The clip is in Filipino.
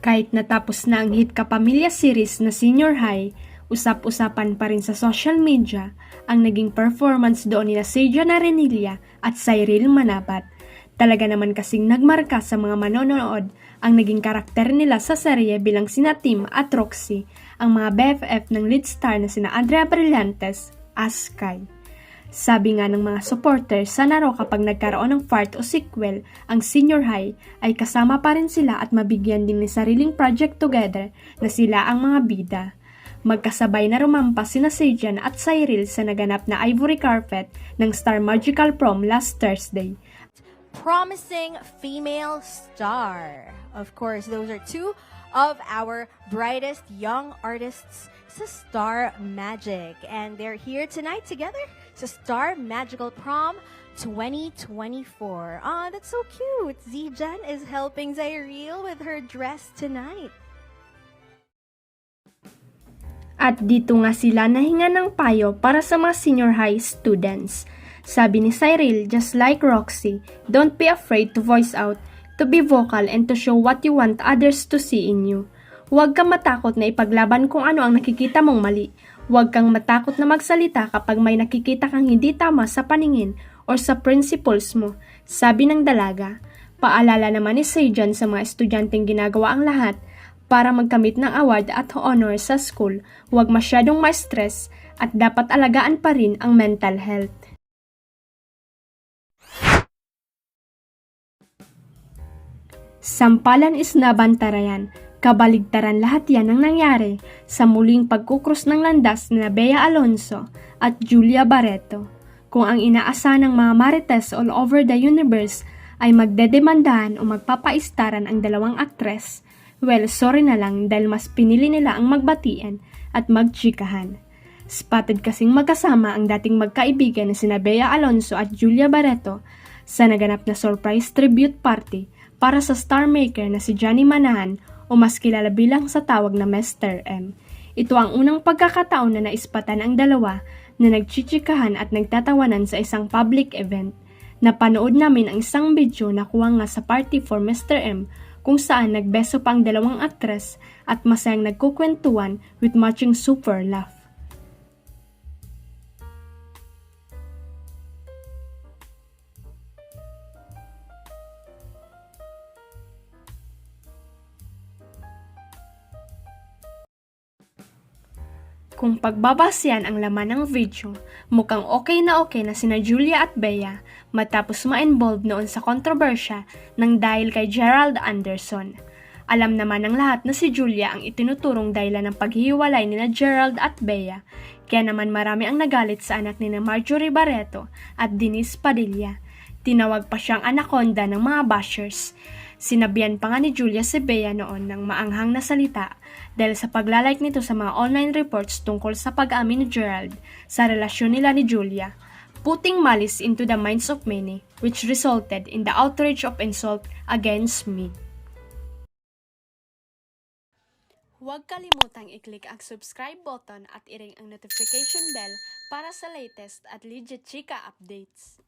Kahit natapos na ang hit kapamilya series na Senior High, usap-usapan pa rin sa social media ang naging performance doon nila Seijan Arenilla at Cyril Manabat. Talaga naman kasing nagmarka sa mga manonood ang naging karakter nila sa serye bilang sina Tim at Roxy, ang mga BFF ng lead star na sina Andrea Brillantes as Sky. Sabi nga ng mga supporters, sana raw kapag nagkaroon ng part o sequel ang Senior High ay kasama pa rin sila at mabigyan din ng sariling project together na sila ang mga bida. Magkasabay na rumampas sina Seijan at Cyril sa naganap na ivory carpet ng Star Magical Prom last Thursday. Promising female star. Of course, those are two of our brightest young artists sa Star Magic. And they're here tonight together sa Star Magical Prom 2024. Ah, that's so cute. Zijan is helping Cyril with her dress tonight. At dito nga sila nahinga ng payo para sa mga senior high students. Sabi ni Cyril, just like Roxy, don't be afraid to voice out, to be vocal and to show what you want others to see in you. Huwag kang matakot na ipaglaban kung ano ang nakikita mong mali. Huwag kang matakot na magsalita kapag may nakikita kang hindi tama sa paningin o sa principles mo, sabi ng dalaga. Paalala naman ni Seijan sa mga estudyanteng ginagawa ang lahat para magkamit ng award at honor sa school. Huwag masyadong ma-stress at dapat alagaan pa rin ang mental health. Sampalan is nabantarayan, kabaligtaran lahat yan ang nangyari sa muling pagkukrus ng landas na Bea Alonzo at Julia Barreto. Kung ang inaasahan ng mga marites all over the universe ay magdedemandahan o magpapaistaran ang dalawang aktres, well, sorry na lang dahil mas pinili nila ang magbatian at magchikahan. Spotted kasing magkasama ang dating magkaibigan na sina Bea Alonzo at Julia Barreto sa naganap na surprise tribute party para sa star maker na si Johnny Manahan o mas kilala bilang sa tawag na Mr. M. Ito ang unang pagkakataon na naispatan ang dalawa na nagchichikahan at nagtatawanan sa isang public event. Napanood namin ang isang video na kuha nga sa party for Mr. M kung saan nagbeso pa ang dalawang aktres at masayang nagkukwentuhan with matching super laugh. Kung pagbabasihan ang laman ng video, mukhang okay na sina Julia at Bea matapos ma-involve noon sa kontrobersya ng dahil kay Gerald Anderson. Alam naman ng lahat na si Julia ang itinuturong dahilan ng paghihiwalay nina Gerald at Bea, kaya naman marami ang nagalit sa anak nina Marjorie Barreto at Denise Padilla. Tinawag pa siyang anaconda ng mga bashers. Sinabihan pa nga ni Julia si Bea noon ng maanghang na salita dahil sa paglalike nito sa mga online reports tungkol sa pag-amin ni Gerald sa relasyon nila ni Julia, putting malice into the minds of many, which resulted in the outrage of insult against me. Huwag kalimutang i-click ang subscribe button at i-ring ang notification bell para sa latest at legit chika updates.